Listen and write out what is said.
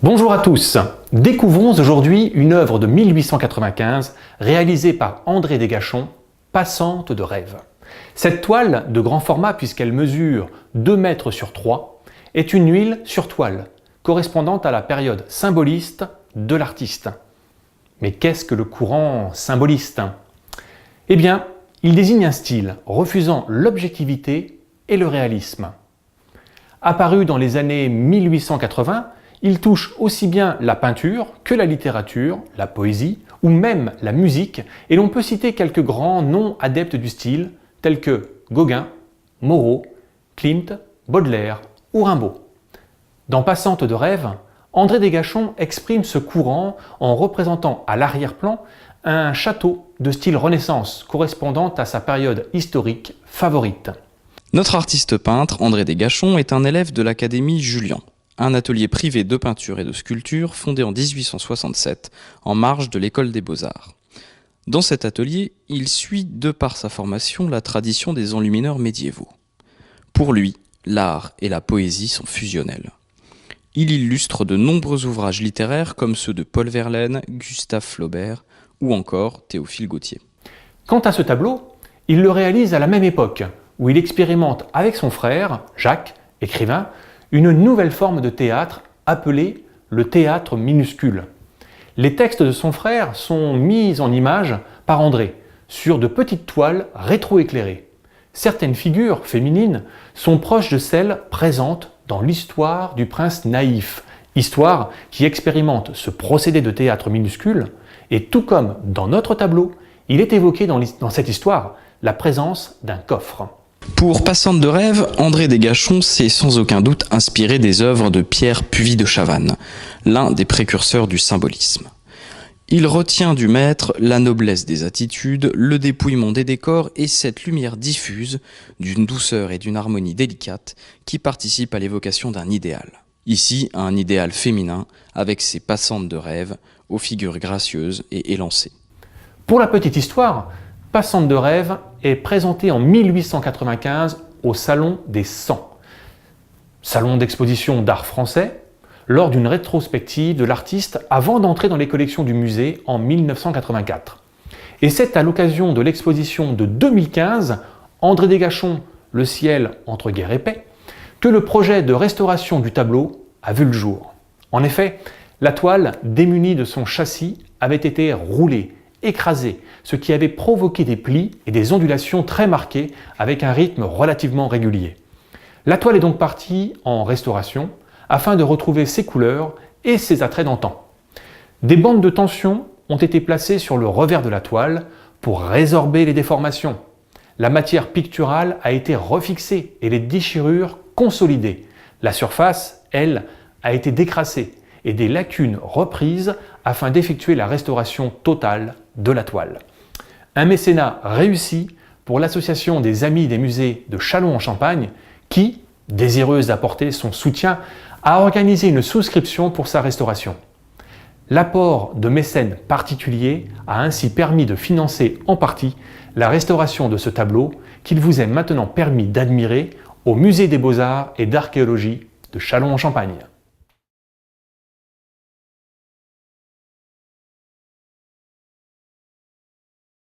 Bonjour à tous, découvrons aujourd'hui une œuvre de 1895 réalisée par André Desgachons, Passante de rêve. Cette toile, de grand format puisqu'elle mesure 2 mètres sur 3, est une huile sur toile, correspondant à la période symboliste de l'artiste. Mais qu'est-ce que le courant symboliste? Eh bien, il désigne un style refusant l'objectivité et le réalisme. Apparu dans les années 1880, il touche aussi bien la peinture que la littérature, la poésie ou même la musique, et l'on peut citer quelques grands noms adeptes du style tels que Gauguin, Moreau, Klimt, Baudelaire ou Rimbaud. Dans Passante de rêve, André Desgachons exprime ce courant en représentant à l'arrière-plan un château de style Renaissance correspondant à sa période historique favorite. Notre artiste peintre, André Desgachons, est un élève de l'Académie Julian, un atelier privé de peinture et de sculpture fondé en 1867 en marge de l'École des Beaux-Arts. Dans cet atelier, il suit, de par sa formation, la tradition des enlumineurs médiévaux. Pour lui, l'art et la poésie sont fusionnels. Il illustre de nombreux ouvrages littéraires comme ceux de Paul Verlaine, Gustave Flaubert ou encore Théophile Gautier. Quant à ce tableau, il le réalise à la même époque, où il expérimente avec son frère, Jacques, écrivain, une nouvelle forme de théâtre appelée le théâtre minuscule. Les textes de son frère sont mis en image par André, sur de petites toiles rétroéclairées. Certaines figures féminines sont proches de celles présentes dans l'histoire du prince naïf, histoire qui expérimente ce procédé de théâtre minuscule, et tout comme dans notre tableau, il est évoqué dans cette histoire la présence d'un coffre. Pour Passante de rêve, André Desgachons s'est sans aucun doute inspiré des œuvres de Pierre Puvis de Chavannes, l'un des précurseurs du symbolisme. Il retient du maître la noblesse des attitudes, le dépouillement des décors et cette lumière diffuse, d'une douceur et d'une harmonie délicate qui participe à l'évocation d'un idéal. Ici, un idéal féminin avec ses passantes de rêve, aux figures gracieuses et élancées. Pour la petite histoire, Passante de rêve est présentée en 1895 au Salon des 100, salon d'exposition d'art français, lors d'une rétrospective de l'artiste avant d'entrer dans les collections du musée en 1984. Et c'est à l'occasion de l'exposition de 2015, André Desgachons, Le ciel entre guerre et paix, que le projet de restauration du tableau a vu le jour. En effet, la toile, démunie de son châssis, avait été roulée, écrasée, ce qui avait provoqué des plis et des ondulations très marquées avec un rythme relativement régulier. La toile est donc partie en restauration afin de retrouver ses couleurs et ses attraits d'antan. Des bandes de tension ont été placées sur le revers de la toile pour résorber les déformations. La matière picturale a été refixée et les déchirures consolidées. La surface, elle, a été décrassée et des lacunes reprises afin d'effectuer la restauration totale de la toile. Un mécénat réussi pour l'association des Amis des musées de Châlons-en-Champagne qui, désireuse d'apporter son soutien, a organisé une souscription pour sa restauration. L'apport de mécènes particuliers a ainsi permis de financer en partie la restauration de ce tableau qu'il vous est maintenant permis d'admirer au Musée des Beaux-Arts et d'Archéologie de Châlons-en-Champagne.